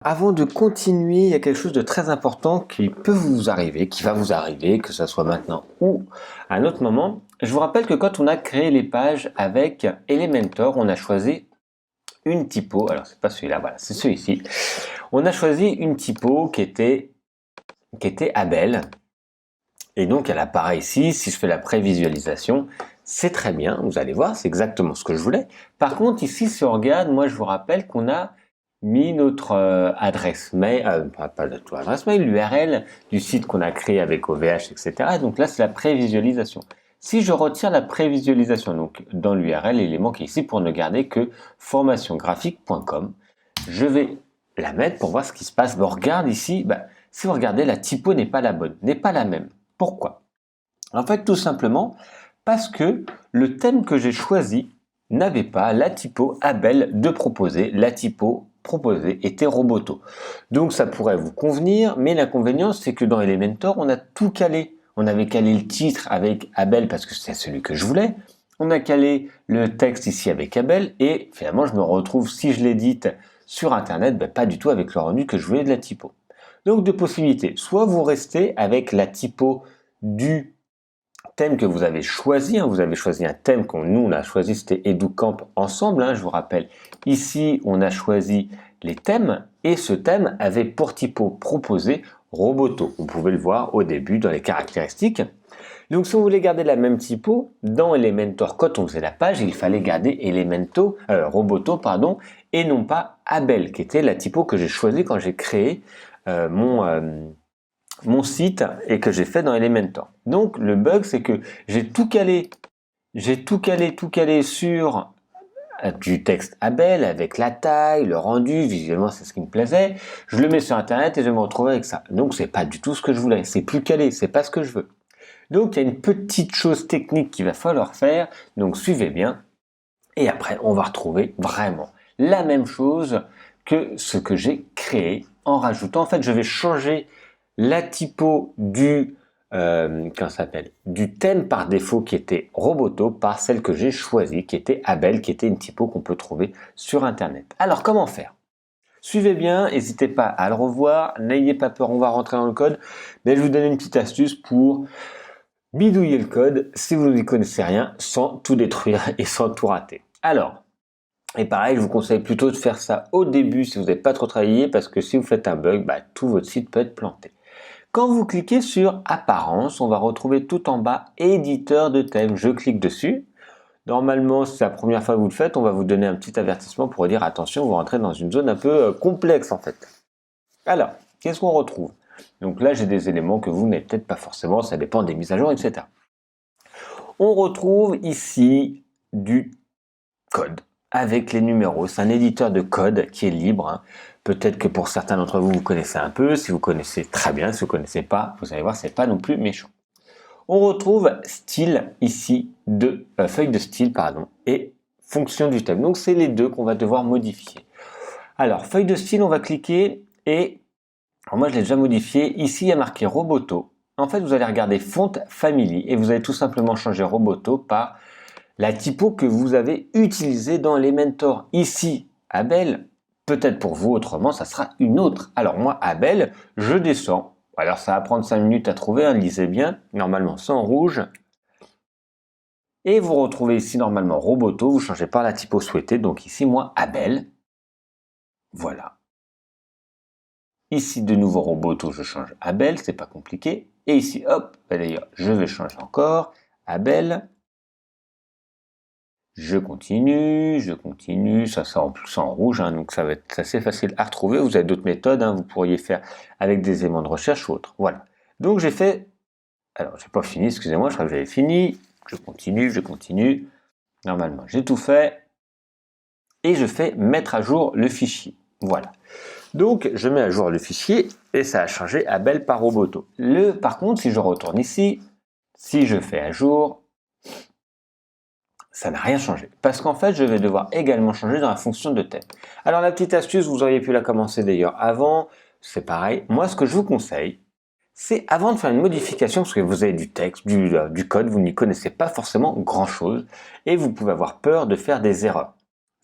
avant de continuer, il y a quelque chose de très important qui peut vous arriver, qui va vous arriver, que ce soit maintenant ou à un autre moment. Je vous rappelle que quand on a créé les pages avec Elementor, on a choisi une typo. Alors, c'est pas celui-là, voilà, c'est celui-ci. On a choisi une typo qui était Abel. Et donc, elle apparaît ici. Si je fais la prévisualisation, c'est très bien. Vous allez voir, c'est exactement ce que je voulais. Par contre, ici, si on regarde, moi, je vous rappelle qu'on a mis notre adresse mail, pas notre adresse mail, l'URL du site qu'on a créé avec OVH, etc. Donc là, c'est la prévisualisation. Si je retire la prévisualisation, donc dans l'URL, l'élément qui est ici pour ne garder que formationgraphique.com, je vais la mettre pour voir ce qui se passe. On regarde ici, si vous regardez, la typo n'est pas la bonne, n'est pas la même. Pourquoi? En fait, tout simplement parce que le thème que j'ai choisi n'avait pas la typo Abel de proposer. La typo proposée était Roboto. Donc ça pourrait vous convenir, mais l'inconvénient c'est que dans Elementor, on a tout calé. On avait calé le titre avec Abel parce que c'est celui que je voulais. On a calé le texte ici avec Abel et finalement je me retrouve, si je l'édite sur internet, pas du tout avec le rendu que je voulais de la typo. Donc deux possibilités, soit vous restez avec la typo du thème que vous avez choisi, vous avez choisi un thème nous on a choisi, c'était EduCamp ensemble, je vous rappelle, ici on a choisi les thèmes et ce thème avait pour typo proposé Roboto, vous pouvez le voir au début dans les caractéristiques. Donc si vous voulez garder la même typo, dans Elementor quand on faisait la page, il fallait garder Roboto et non pas Abel qui était la typo que j'ai choisie quand j'ai créé mon site et que j'ai fait dans Elementor. Donc le bug c'est que j'ai tout calé sur du texte Abel avec la taille, le rendu, visuellement c'est ce qui me plaisait. Je le mets sur internet et je me retrouve avec ça. Donc c'est pas du tout ce que je voulais, c'est plus calé, c'est pas ce que je veux. Donc il y a une petite chose technique qu'il va falloir faire, donc suivez bien. Et après on va retrouver vraiment la même chose que ce que j'ai créé en rajoutant. En fait je vais changer la typo du thème par défaut qui était Roboto par celle que j'ai choisie qui était Abel, qui était une typo qu'on peut trouver sur internet. Alors comment faire? Suivez bien, n'hésitez pas à le revoir, n'ayez pas peur, on va rentrer dans le code, mais je vous donne une petite astuce pour bidouiller le code si vous n'y connaissez rien sans tout détruire et sans tout rater. Alors, et pareil, je vous conseille plutôt de faire ça au début si vous n'êtes pas trop travaillé parce que si vous faites un bug, tout votre site peut être planté. Quand vous cliquez sur Apparence, on va retrouver tout en bas Éditeur de thème. Je clique dessus. Normalement, si c'est la première fois que vous le faites, on va vous donner un petit avertissement pour dire attention, vous rentrez dans une zone un peu complexe en fait. Alors, qu'est-ce qu'on retrouve? Donc là, j'ai des éléments que vous n'avez peut-être pas forcément, ça dépend des mises à jour, etc. On retrouve ici du code avec les numéros. C'est un éditeur de code qui est libre. Peut-être que pour certains d'entre vous, vous connaissez un peu. Si vous connaissez, très bien. Si vous ne connaissez pas, vous allez voir, c'est pas non plus méchant. On retrouve style ici, feuille de style, et fonction du thème. Donc, c'est les deux qu'on va devoir modifier. Alors, feuille de style, on va cliquer et alors moi, je l'ai déjà modifié. Ici, il y a marqué Roboto. En fait, vous allez regarder Font Family et vous allez tout simplement changer Roboto par la typo que vous avez utilisée dans Elementor. Ici, Abel, peut-être pour vous autrement, ça sera une autre. Alors moi, Abel, je descends. Alors ça va prendre 5 minutes à trouver, lisez bien. Normalement, c'est en rouge. Et vous retrouvez ici normalement Roboto, vous changez par la typo souhaitée. Donc ici, moi, Abel. Voilà. Ici, de nouveau Roboto, je change Abel, c'est pas compliqué. Et ici, hop, d'ailleurs, je vais changer encore. Abel. Je continue, ça sera en plus en rouge, donc ça va être assez facile à retrouver. Vous avez d'autres méthodes, vous pourriez faire avec des éléments de recherche ou autre. Voilà. Donc j'ai fait, alors j'ai pas fini, excusez-moi, je crois que j'avais fini. Je continue. Normalement, j'ai tout fait. Et je fais mettre à jour le fichier. Voilà. Donc je mets à jour le fichier et ça a changé Abel par Roboto. Par contre, si je retourne ici, si je fais à jour, ça n'a rien changé. Parce qu'en fait, je vais devoir également changer dans la fonction de thème. Alors la petite astuce, vous auriez pu la commencer d'ailleurs avant, c'est pareil. Moi, ce que je vous conseille, c'est avant de faire une modification, parce que vous avez du texte, du code, vous n'y connaissez pas forcément grand-chose, et vous pouvez avoir peur de faire des erreurs.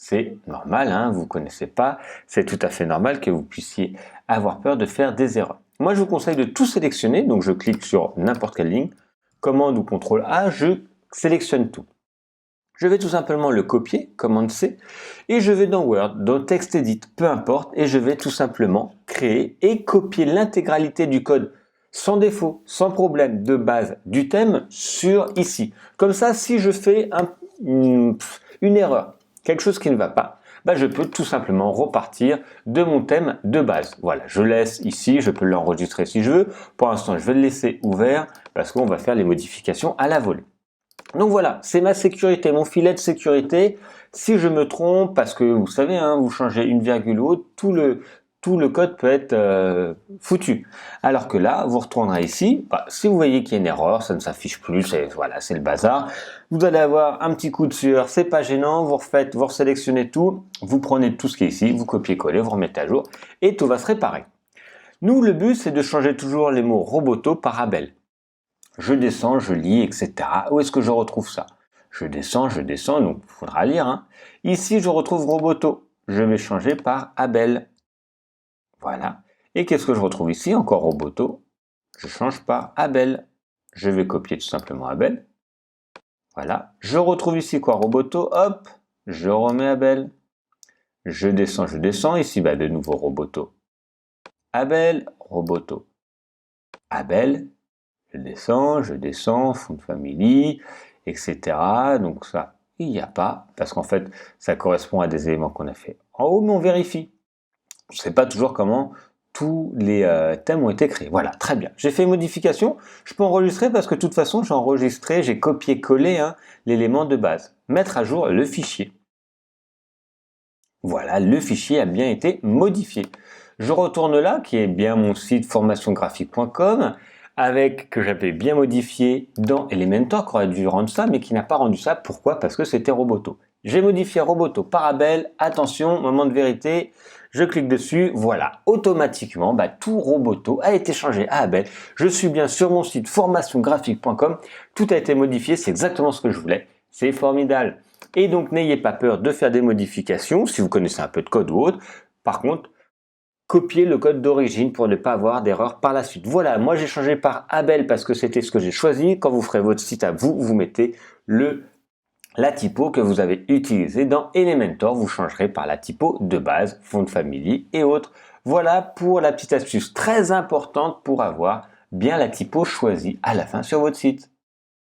c'est normal, hein, vous ne connaissez pas, c'est tout à fait normal que vous puissiez avoir peur de faire des erreurs. Moi, je vous conseille de tout sélectionner, donc je clique sur n'importe quelle ligne, commande ou CTRL A, je sélectionne tout. Je vais tout simplement le copier, commande C, et je vais dans Word, dans TextEdit, peu importe, et je vais tout simplement créer et copier l'intégralité du code sans défaut, sans problème, de base du thème sur ici. Comme ça, si je fais une erreur, quelque chose qui ne va pas, je peux tout simplement repartir de mon thème de base. Voilà, je laisse ici, je peux l'enregistrer si je veux. Pour l'instant, je vais le laisser ouvert parce qu'on va faire les modifications à la volée. Donc voilà, c'est ma sécurité, mon filet de sécurité. Si je me trompe, parce que vous savez, hein, vous changez une virgule ou autre, tout le code peut être foutu. Alors que là, vous retournerez ici. Si vous voyez qu'il y a une erreur, ça ne s'affiche plus, voilà, c'est le bazar. Vous allez avoir un petit coup de sueur, c'est pas gênant. Vous refaites, vous sélectionnez tout, vous prenez tout ce qui est ici, vous copiez-collez, vous remettez à jour et tout va se réparer. Nous, le but, c'est de changer toujours les mots Roboto par Abel. Je descends, je lis, etc. Où est-ce que je retrouve ça? Je descends, donc il faudra lire. Hein. Ici, je retrouve Roboto. Je vais changer par Abel. Voilà. Et qu'est-ce que je retrouve ici? Encore Roboto. Je change par Abel. Je vais copier tout simplement Abel. Voilà. Je retrouve ici quoi? Roboto. Hop. Je remets Abel. Je descends. Ici, de nouveau Roboto. Abel, Roboto. Abel. Je descends, Font Family, etc. Donc ça, il n'y a pas, parce qu'en fait, ça correspond à des éléments qu'on a fait en haut, mais on vérifie. Je ne sais pas toujours comment tous les thèmes ont été créés. Voilà, très bien. J'ai fait une modification. Je peux enregistrer parce que de toute façon, j'ai enregistré, j'ai copié-collé l'élément de base. Mettre à jour le fichier. Voilà, le fichier a bien été modifié. Je retourne là, qui est bien mon site formationgraphique.com, avec que j'avais bien modifié dans Elementor, qui aurait dû rendre ça, mais qui n'a pas rendu ça. Pourquoi? Parce que c'était Roboto. J'ai modifié Roboto par Abel. Attention, moment de vérité. Je clique dessus. Voilà, automatiquement, tout Roboto a été changé à Abel. Je suis bien sur mon site formationgraphique.com. Tout a été modifié. C'est exactement ce que je voulais. C'est formidable. Et donc, n'ayez pas peur de faire des modifications si vous connaissez un peu de code ou autre. Par contre, copier le code d'origine pour ne pas avoir d'erreur par la suite. Voilà, moi j'ai changé par Abel parce que c'était ce que j'ai choisi. Quand vous ferez votre site à vous, vous mettez la typo que vous avez utilisée dans Elementor. Vous changerez par la typo de base, Font Family et autres. Voilà pour la petite astuce très importante pour avoir bien la typo choisie à la fin sur votre site.